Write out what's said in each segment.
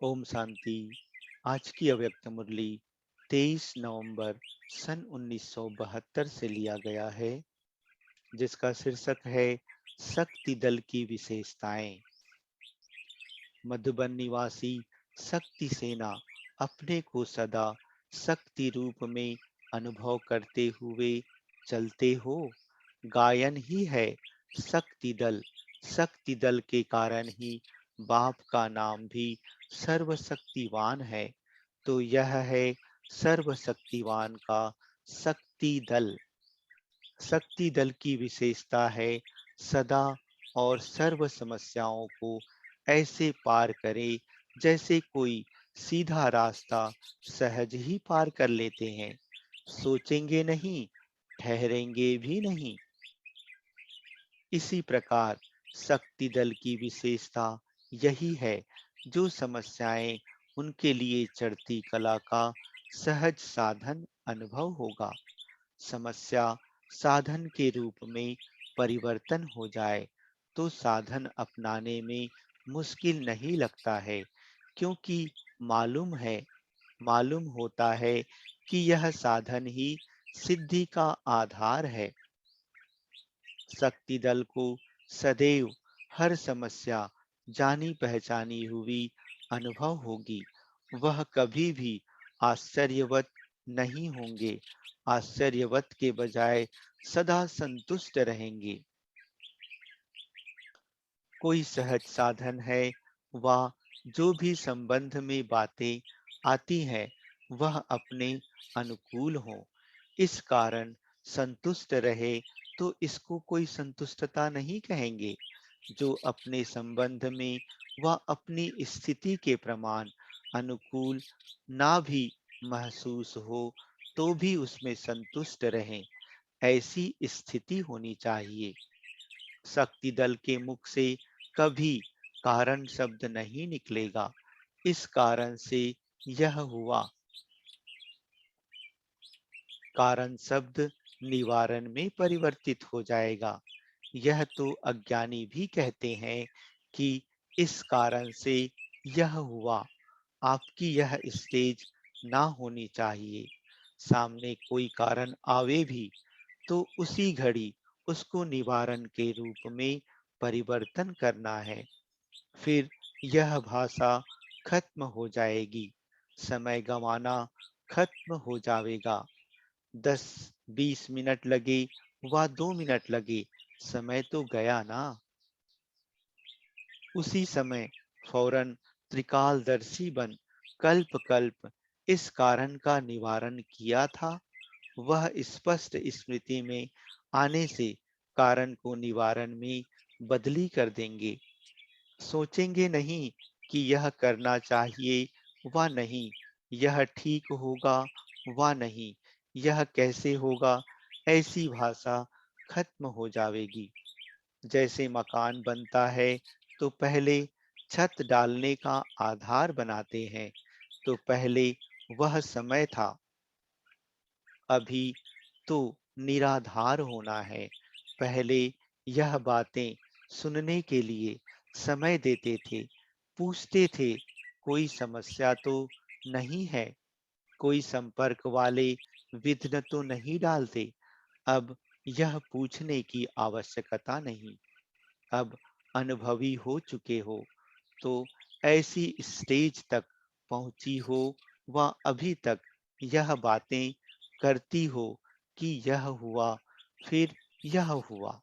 ओम शांति। आज की अव्यक्त मुरली 23 नवंबर सन 1972 से लिया गया है, जिसका शीर्षक है शक्ति दल की विशेषताएं। मधुबन निवासी शक्ति सेना अपने को सदा शक्ति रूप में अनुभव करते हुए चलते हो। गायन ही है शक्ति दल। शक्ति दल के कारण ही बाप का नाम भी सर्वशक्तिवान है। तो यह है सर्वशक्तिवान का शक्ति दल। शक्ति दल की विशेषता है सदा और सर्व समस्याओं को ऐसे पार करे जैसे कोई सीधा रास्ता सहज ही पार कर लेते हैं। सोचेंगे नहीं, ठहरेंगे भी नहीं। इसी प्रकार शक्ति दल की विशेषता यही है, जो समस्याएं उनके लिए चढ़ती कला का सहज साधन अनुभव होगा। समस्या साधन के रूप में परिवर्तन हो जाए तो साधन अपनाने में मुश्किल नहीं लगता है, क्योंकि मालूम मालूम होता है कि यह साधन ही सिद्धि का आधार है। शक्ति दल को सदैव हर समस्या जानी पहचानी हुई अनुभव होगी। वह कभी भी आश्चर्यवत नहीं होंगे। आश्चर्यवत के बजाय सदा संतुष्ट रहेंगे। कोई सहज साधन है, वह जो भी संबंध में बातें आती हैं वह अपने अनुकूल हो। इस कारण संतुष्ट रहे तो इसको कोई संतुष्टता नहीं कहेंगे। जो अपने संबंध में व अपनी स्थिति के प्रमाण अनुकूल ना भी महसूस हो तो भी उसमें संतुष्ट रहें, ऐसी स्थिति होनी चाहिए। शक्ति दल के मुख से कभी कारण शब्द नहीं निकलेगा। इस कारण से यह हुआ, कारण शब्द निवारण में परिवर्तित हो जाएगा। यह तो अज्ञानी भी कहते हैं कि इस कारण से यह हुआ। आपकी यह स्टेज ना होनी चाहिए। सामने कोई कारण आवे भी तो उसी घड़ी उसको निवारण के रूप में परिवर्तन करना है। फिर यह भाषा खत्म हो जाएगी। समय गंवाना खत्म हो जाएगा। 10-20 मिनट लगे व 2 मिनट लगे, समय तो गया ना। उसी समय फौरन त्रिकालदर्शी बन कल्प कल्प इस कारण का निवारण किया था। वह स्पष्ट स्मृति में आने से कारण को निवारण में बदली कर देंगे। सोचेंगे नहीं कि यह करना चाहिए व नहीं, यह ठीक होगा व नहीं, यह कैसे होगा। ऐसी भाषा खत्म हो जाएगी। जैसे मकान बनता है तो पहले छत डालने का आधार बनाते हैं, तो पहले वह समय था, अभी तो निराधार होना है। पहले यह बातें सुनने के लिए समय देते थे, पूछते थे कोई समस्या तो नहीं है, कोई संपर्क वाले विघ्न तो नहीं डालते। अब यह पूछने की आवश्यकता नहीं। अब अनुभवी हो चुके हो तो ऐसी स्टेज तक पहुंची हो व अभी तक यह बातें करती हो कि यह हुआ, फिर यह हुआ।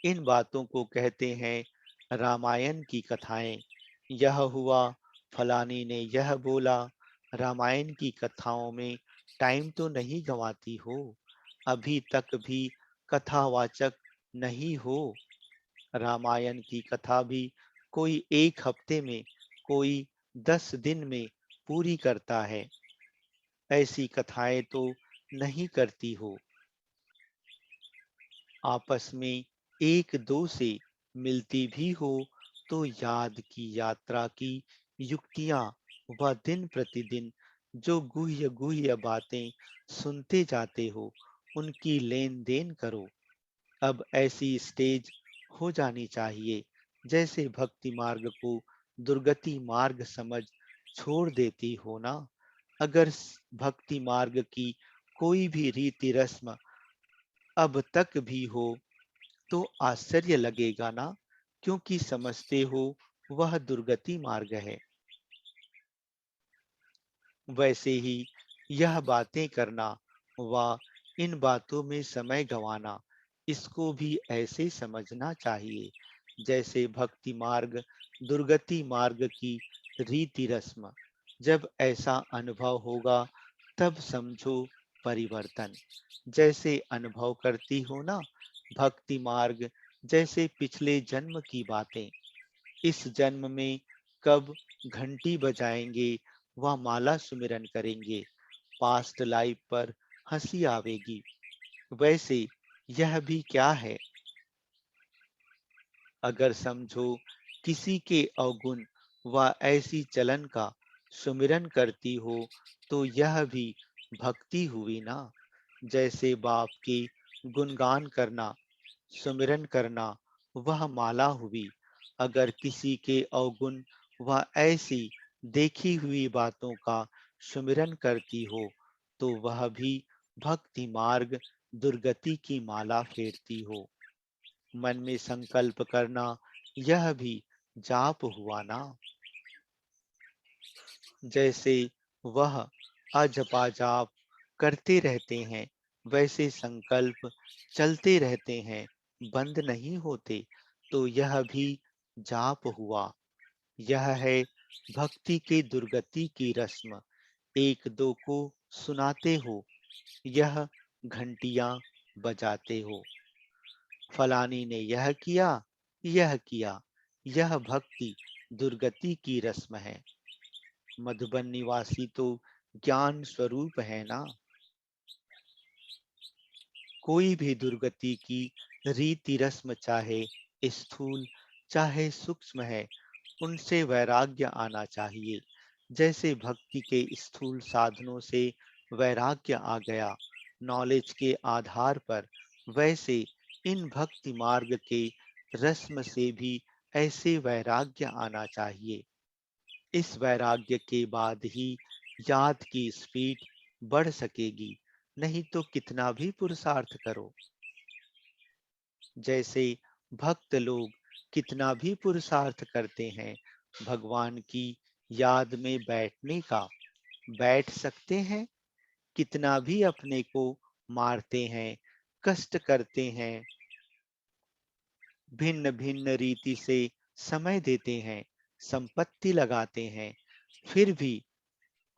इन बातों को कहते हैं रामायण की कथाएं। यह हुआ, फलानी ने यह बोला। रामायण की कथाओं में टाइम तो नहीं गंवाती हो, अभी तक भी कथावाचक नहीं हो। रामायण की कथा भी कोई 1 हफ्ते में, कोई 10 दिन में पूरी करता है। ऐसी कथाएं तो नहीं करती हो। आपस में एक दो से मिलती भी हो तो याद की यात्रा की युक्तियां व दिन प्रतिदिन जो गुह्य गुह्य बातें सुनते जाते हो उनकी लेन देन करो। अब ऐसी स्टेज हो जानी चाहिए, जैसे भक्ति मार्ग को दुर्गति मार्ग समझ छोड़ देती हो ना। अगर भक्ति मार्ग की कोई भी रीति रस्म अब तक भी हो तो आश्चर्य लगेगा ना, क्योंकि समझते हो वह दुर्गति मार्ग है। वैसे ही यह बातें करना व इन बातों में समय गंवाना, इसको भी ऐसे समझना चाहिए जैसे भक्ति मार्ग दुर्गति मार्ग की रीति रस्म। जब ऐसा अनुभव होगा तब समझो परिवर्तन। जैसे अनुभव करती हो ना भक्ति मार्ग, जैसे पिछले जन्म की बातें, इस जन्म में कब घंटी बजाएंगे व माला सुमिरन करेंगे, पास्ट लाइफ पर हंसी आवेगी। वैसे यह भी क्या है, अगर समझो किसी के अवगुण व ऐसी चलन का सुमिरन करती हो तो यह भी भक्ति हुई ना। जैसे बाप के गुणगान करना, सुमिरन करना, वह माला हुई। अगर किसी के अवगुण व ऐसी देखी हुई बातों का सुमिरन करती हो तो वह भी भक्ति मार्ग दुर्गति की माला फेरती हो। मन में संकल्प करना, यह भी जाप हुआ ना। जैसे वह अजपा जाप करते रहते हैं, वैसे संकल्प चलते रहते हैं, बंद नहीं होते, तो यह भी जाप हुआ। यह है भक्ति के दुर्गति की रस्म। एक दो को सुनाते हो, यह घंटियां बजाते हो, फलानी ने यह किया, यह भक्ति दुर्गति की रस्म है। मधुबन निवासी तो ज्ञान स्वरूप है ना। कोई भी दुर्गति की रीति रस्म चाहे स्थूल चाहे सूक्ष्म है, उनसे वैराग्य आना चाहिए। जैसे भक्ति के स्थूल साधनों से वैराग्य आ गया नॉलेज के आधार पर, वैसे इन भक्ति मार्ग के रस्म से भी ऐसे वैराग्य आना चाहिए। इस वैराग्य के बाद ही याद की स्पीड बढ़ सकेगी, नहीं तो कितना भी पुरुषार्थ करो। जैसे भक्त लोग कितना भी पुरुषार्थ करते हैं भगवान की याद में बैठने का, बैठ सकते हैं। कितना भी अपने को मारते हैं, कष्ट करते हैं, भिन्न भिन्न रीति से समय देते हैं, संपत्ति लगाते हैं, फिर भी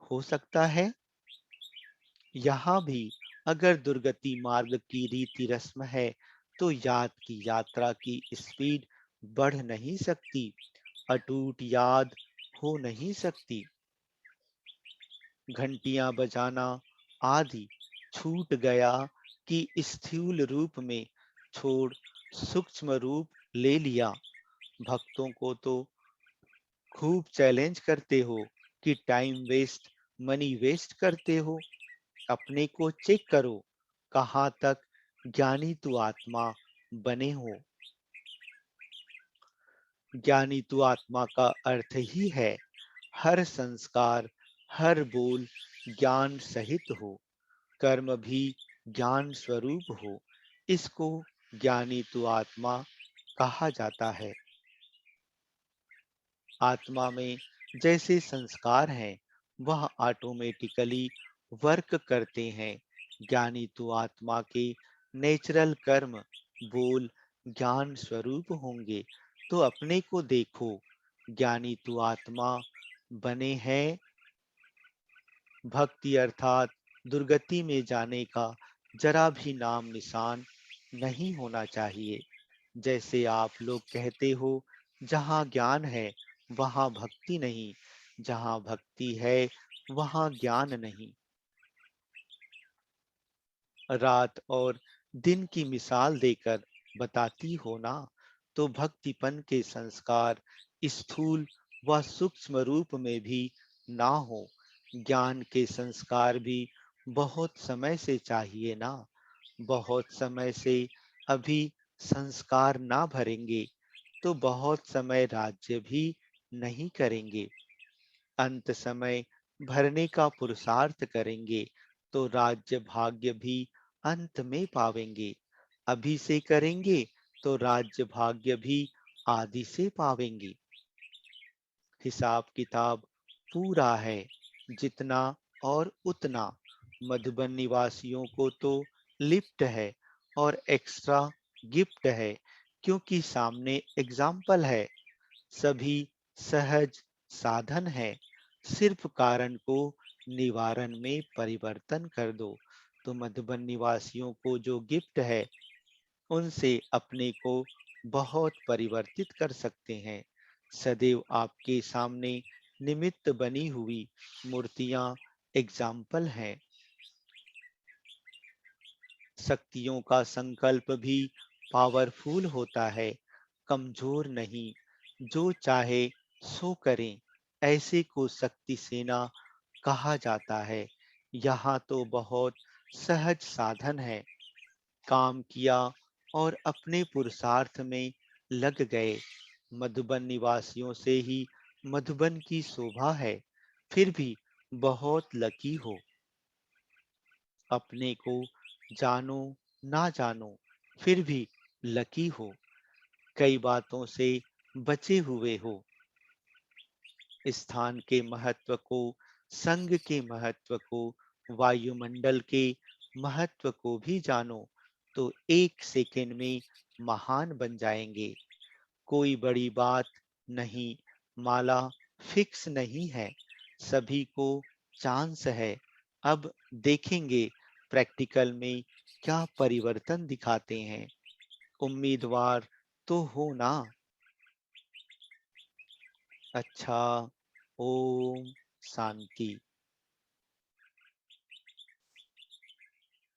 हो सकता है यहाँ भी अगर दुर्गति मार्ग की रीति रस्म है तो याद की यात्रा की स्पीड बढ़ नहीं सकती, अटूट याद हो नहीं सकती। घंटियां बजाना आदि छूट गया कि स्थूल रूप में छोड़ सूक्ष्म रूप ले लिया। भक्तों को तो खूब चैलेंज करते हो कि टाइम वेस्ट मनी वेस्ट करते हो। अपने को चेक करो, कहाँ तक ज्ञानी तू आत्मा बने हो। ज्ञानी तू आत्मा का अर्थ ही है हर संस्कार हर बोल ज्ञान सहित हो, कर्म भी ज्ञान स्वरूप हो। इसको ज्ञानी तू आत्मा कहा जाता है। आत्मा में जैसे संस्कार हैं वह ऑटोमेटिकली वर्क करते हैं। ज्ञानी तो आत्मा के नेचुरल कर्म बोल ज्ञान स्वरूप होंगे। तो अपने को देखो, ज्ञानी तो आत्मा बने हैं। भक्ति अर्थात दुर्गति में जाने का जरा भी नाम निशान नहीं होना चाहिए। जैसे आप लोग कहते हो जहाँ ज्ञान है वहाँ भक्ति नहीं, जहाँ भक्ति है वहाँ ज्ञान नहीं। रात और दिन की मिसाल देकर बताती हो ना, तो भक्तिपन के संस्कार स्थूल व सूक्ष्म रूप में भी ना हो। ज्ञान के संस्कार भी बहुत समय से चाहिए ना। बहुत समय से अभी संस्कार ना भरेंगे तो बहुत समय राज्य भी नहीं करेंगे, अंत समय भरने का पुरुषार्थ करेंगे, तो राज्य भाग्य भी अंत में पावेंगे। अभी से करेंगे तो राज्य भाग्य भी आदि से पावेंगे। हिसाब किताब पूरा है, जितना और उतना मधुबन निवासियों को तो लिफ्ट है और एक्स्ट्रा गिफ्ट है, क्योंकि सामने एग्जाम्पल है। सभी सहज साधन है, सिर्फ कारण को निवारण में परिवर्तन कर दो। तो मधुबन निवासियों को जो गिफ्ट है, उनसे अपने को बहुत परिवर्तित कर सकते हैं। सदैव आपके सामने निमित्त बनी हुई मूर्तियां एग्जाम्पल हैं। शक्तियों का संकल्प भी पावरफुल होता है, कमजोर नहीं। जो चाहे सो करें, ऐसे को शक्ति सेना कहा जाता है। यहाँ तो बहुत सहज साधन है, काम किया और अपने पुरुषार्थ में लग गए। मधुबन निवासियों से ही मधुबन की शोभा है। फिर भी बहुत लकी हो, अपने को जानो ना जानो, फिर भी लकी हो, कई बातों से बचे हुए हो। स्थान के महत्व को, संघ के महत्व को, वायुमंडल के महत्व को भी जानो, तो एक सेकेंड में महान बन जाएंगे। कोई बड़ी बात नहीं, माला फिक्स नहीं है, सभी को चांस है। अब देखेंगे प्रैक्टिकल में क्या परिवर्तन दिखाते हैं। उम्मीदवार तो हो ना। अच्छा, ओम शांति।